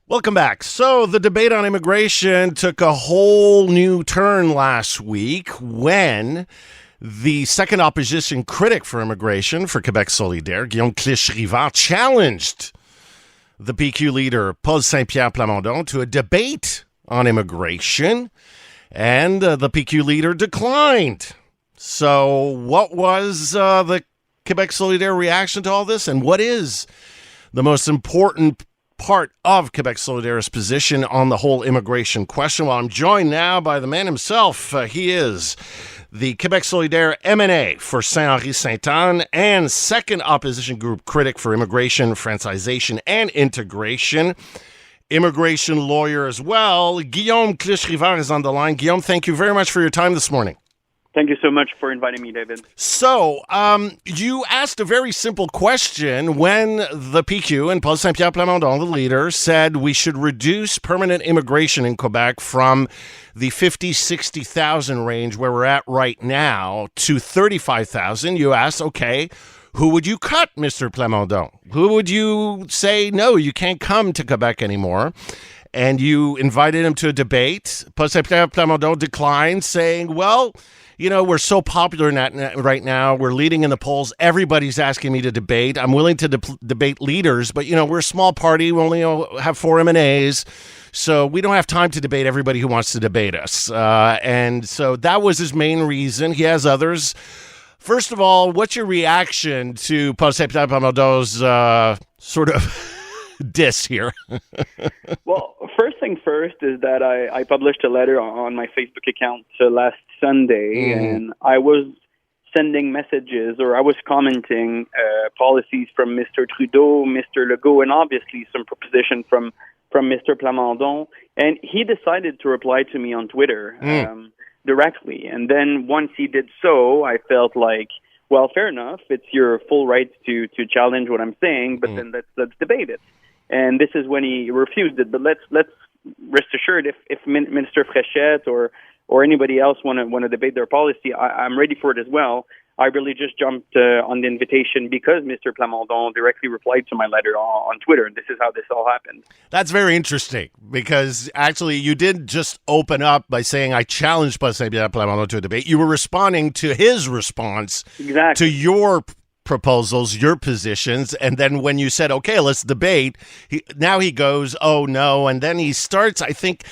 Welcome back. So the debate on immigration took a whole new turn last week when the second opposition critic for immigration for Quebec Solidaire, Guillaume Cliche-Rivard, challenged the PQ leader, Paul Saint-Pierre Plamondon, to a debate on immigration, and the PQ leader declined. So what was the Quebec Solidaire reaction to all this, and what is the most important part of Quebec Solidaire's position on the whole immigration question? Well, I'm joined now by the man himself. He is the Quebec Solidaire M&A for Saint-Henri, Sainte-Anne, and second opposition group critic for immigration, francization, and integration. Immigration lawyer as well. Guillaume Cliche-Rivard is on the line. Guillaume, thank you very much for your time this morning. Thank you so much for inviting me, David. So, you asked a very simple question when the PQ and Paul Saint-Pierre Plamondon, the leader, said we should reduce permanent immigration in Quebec from the 50,000-60,000 range where we're at right now to 35,000. You asked, okay, who would you cut, Mr. Plamondon? Who would you say, no, you can't come to Quebec anymore? And you invited him to a debate. Paul Saint-Pierre Plamondon declined, saying, well, you know, we're so popular right now. We're leading in the polls. Everybody's asking me to debate. I'm willing to debate leaders, but, you know, we're a small party. We only have 4 M&As, so we don't have time to debate everybody who wants to debate us. And so that was his main reason. He has others. First of all, what's your reaction to Paul Saint-Pierre Plamondon's sort of diss here? Well, first thing first is that I published a letter on my Facebook account last Sunday, and I was sending messages, or I was commenting policies from Mr. Trudeau, Mr. Legault, and obviously some proposition from Mr. Plamondon. And he decided to reply to me on Twitter directly. And then once he did so, I felt like, well, fair enough. It's your full right to challenge what I'm saying, but then let's debate it. And this is when he refused it. But let's rest assured, if Minister Fréchette or anybody else want to debate their policy, I'm ready for it as well. I really just jumped on the invitation because Mr. Plamondon directly replied to my letter on Twitter, and this is how this all happened. That's very interesting because actually you didn't just open up by saying I challenged Paul Saint-Pierre Plamondon to a debate. You were responding to his response to your proposals, your positions, and then when you said, okay, let's debate, now he goes, oh no, and then he starts, I think,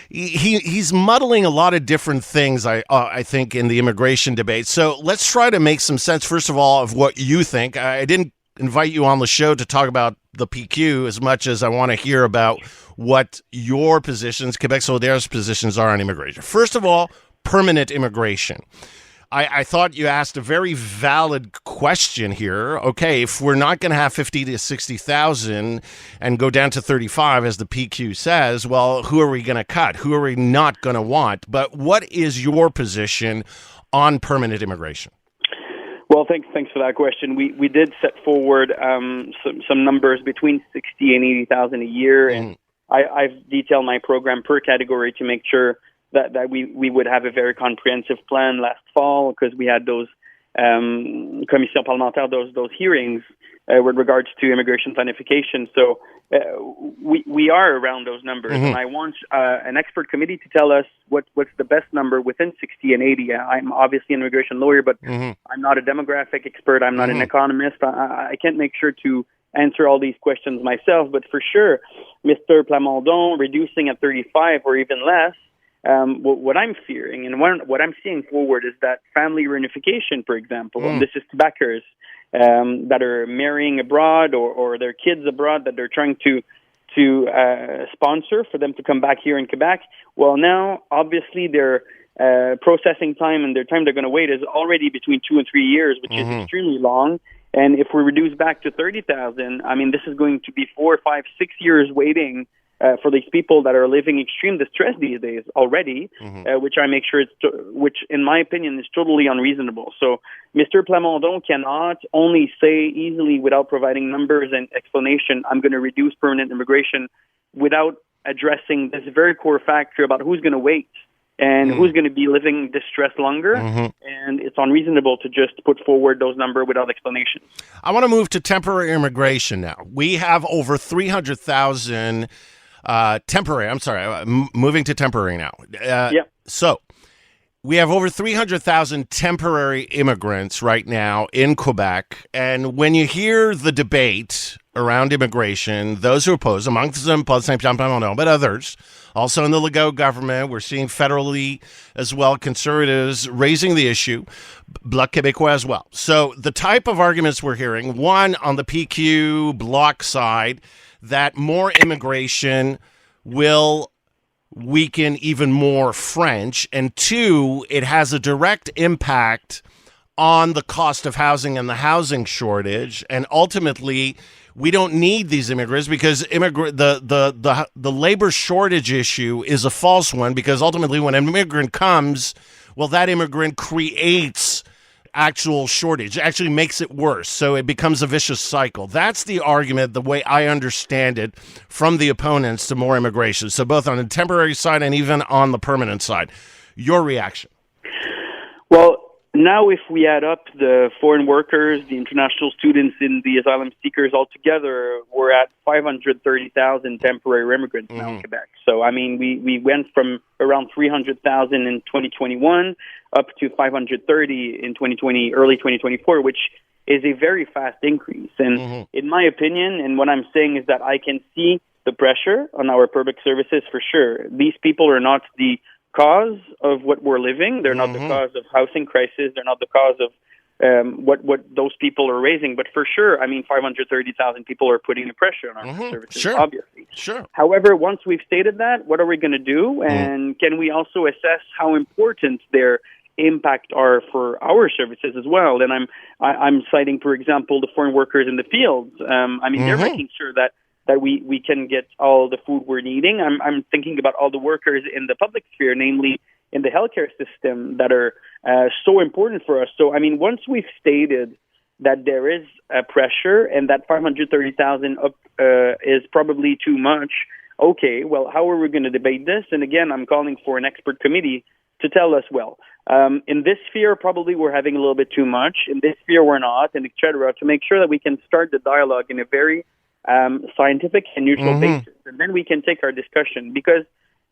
he's muddling a lot of different things, I think, in the immigration debate. So let's try to make some sense, first of all, of what you think. I didn't invite you on the show to talk about the PQ as much as I want to hear about what your positions, Quebec Solidaire's positions are on immigration. First of all, permanent immigration. I thought you asked a very valid question here. Okay, if we're not going to have 50 to 60,000 and go down to 35, as the PQ says, well, who are we going to cut? Who are we not going to want? But what is your position on permanent immigration? Well, thanks for that question. We did set forward some numbers between 60 and 80,000 a year, and I've detailed my program per category to make sure that we would have a very comprehensive plan last fall, because we had those commission parlementaire, those hearings with regards to immigration planification. So we are around those numbers, and I want an expert committee to tell us what's the best number within 60 and 80. I'm obviously an immigration lawyer, but I'm not a demographic expert. I'm not an economist. I can't make sure to answer all these questions myself, but for sure, Mr. Plamondon reducing at 35 or even less. What I'm fearing and what I'm seeing forward is that family reunification, for example, and this is tobaccers that are marrying abroad or their kids abroad that they're trying to sponsor for them to come back here in Quebec. Well, now, obviously, their processing time and their time they're going to wait is already between 2 and 3 years, which is extremely long. And if we reduce back to 30,000, I mean, this is going to be 4, 5, 6 years waiting for these people that are living extreme distress these days already, which I make sure which in my opinion is totally unreasonable. So Mr. Plamondon cannot only say easily without providing numbers and explanation, I'm going to reduce permanent immigration without addressing this very core factor about who's going to wait and who's going to be living distress longer. And it's unreasonable to just put forward those numbers without explanation. I want to move to temporary immigration now. We have over 300,000 temporary. I'm sorry, moving to temporary now. Yeah. So we have over 300,000 temporary immigrants right now in Quebec. And when you hear the debate around immigration, those who oppose, amongst them, Paul Saint-Pierre Plamondon, but others, also in the Legault government, we're seeing federally as well, conservatives raising the issue, Bloc Québécois as well. So the type of arguments we're hearing, one on the PQ Bloc side, that more immigration will weaken even more French, and two, it has a direct impact on the cost of housing and the housing shortage, and ultimately we don't need these immigrants because the labor shortage issue is a false one, because ultimately when an immigrant comes, well, that immigrant creates actual shortage, actually makes it worse. So it becomes a vicious cycle. That's the argument, the way I understand it, from the opponents to more immigration. So both on the temporary side and even on the permanent side. Your reaction? Well, now if we add up the foreign workers, the international students, and the asylum seekers altogether, we're at 530,000 temporary immigrants now in Quebec. So, I mean, we went from around 300,000 in 2021 up to 530 in 2020, early 2024, which is a very fast increase. And in my opinion, and what I'm saying is that I can see the pressure on our public services for sure. These people are not the cause of what we're living. They're not the cause of housing crisis. They're not the cause of what those people are raising. But for sure, I mean, 530,000 people are putting the pressure on our services, obviously. Sure. However, once we've stated that, what are we going to do? And can we also assess how important their impact are for our services as well? And I'm citing, for example, the foreign workers in the fields. I mean, they're making sure that we can get all the food we're needing. I'm thinking about all the workers in the public sphere, namely in the healthcare system, that are so important for us. So, I mean, once we've stated that there is a pressure and that 530,000 is probably too much, okay, well, how are we going to debate this? And again, I'm calling for an expert committee to tell us, well, in this sphere, probably we're having a little bit too much. In this sphere, we're not, and et cetera, to make sure that we can start the dialogue in a very scientific and neutral basis. And then we can take our discussion, because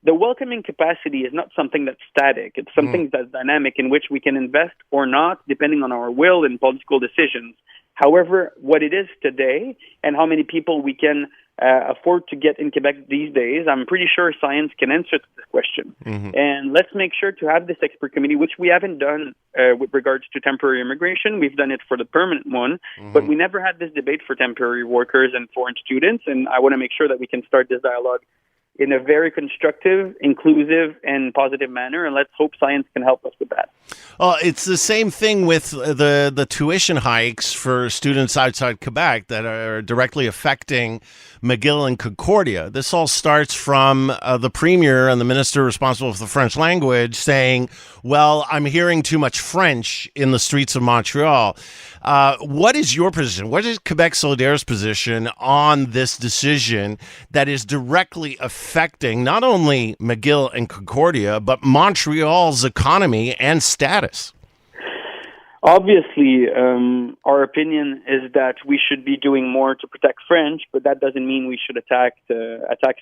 the welcoming capacity is not something that's static. It's something that's dynamic, in which we can invest or not, depending on our will and political decisions. However, what it is today and how many people we can afford to get in Quebec these days, I'm pretty sure science can answer this question. And let's make sure to have this expert committee, which we haven't done with regards to temporary immigration. We've done it for the permanent one, but we never had this debate for temporary workers and foreign students. And I want to make sure that we can start this dialogue in a very constructive, inclusive, and positive manner, and let's hope science can help us with that. Well, it's the same thing with the tuition hikes for students outside Quebec that are directly affecting McGill and Concordia. This all starts from the premier and the minister responsible for the French language saying, well, I'm hearing too much French in the streets of Montreal. What is your position? What is Quebec Solidaire's position on this decision that is directly affecting not only McGill and Concordia, but Montreal's economy and status? Obviously, our opinion is that we should be doing more to protect French, but that doesn't mean we should attack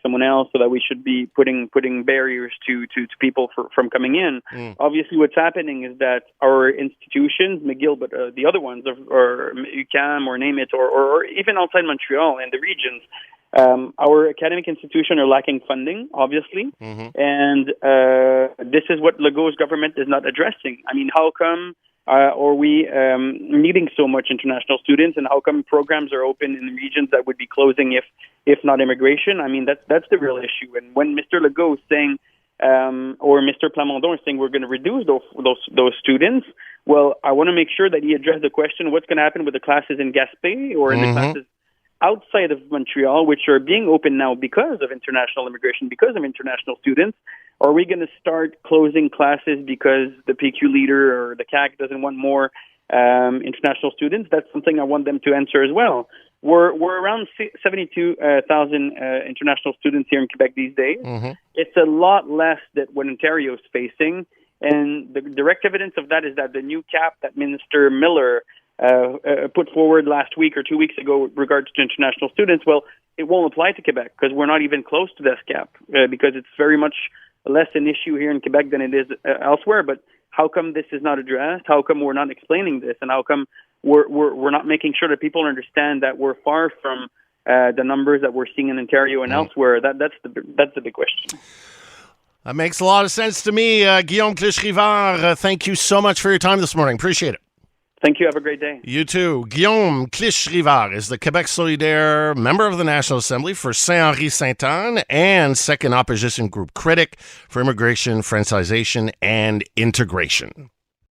someone else, so that we should be putting barriers to people from coming in. Obviously, what's happening is that our institutions, McGill, but the other ones, or UQAM, or name it, or even outside Montreal and the regions, our academic institutions are lacking funding, obviously, and this is what Legault's government is not addressing. I mean, how come are we needing so much international students, and how come programs are open in regions that would be closing if not immigration? I mean, that's the real issue. And when Mr. Legault is saying, or Mr. Plamondon is saying we're going to reduce those students, well, I want to make sure that he addressed the question, what's going to happen with the classes in Gaspé or in the classes outside of Montreal, which are being opened now because of international immigration, because of international students? Are we going to start closing classes because the PQ leader or the CAC doesn't want more international students? That's something I want them to answer as well. We're around 72,000 international students here in Quebec these days. It's a lot less than what Ontario is facing. And the direct evidence of that is that the new cap that Minister Miller put forward last week or 2 weeks ago with regards to international students, well, it won't apply to Quebec because we're not even close to this gap because it's very much less an issue here in Quebec than it is elsewhere. But how come this is not addressed? How come we're not explaining this? And how come we're not making sure that people understand that we're far from the numbers that we're seeing in Ontario and elsewhere? That's the big question. That makes a lot of sense to me. Guillaume Cliche-Rivard, thank you so much for your time this morning. Appreciate it. Thank you. Have a great day. You too. Guillaume Cliche-Rivard is the Quebec Solidaire member of the National Assembly for Saint-Henri, Sainte-Anne, and second opposition group Critic for immigration, Francization, and integration.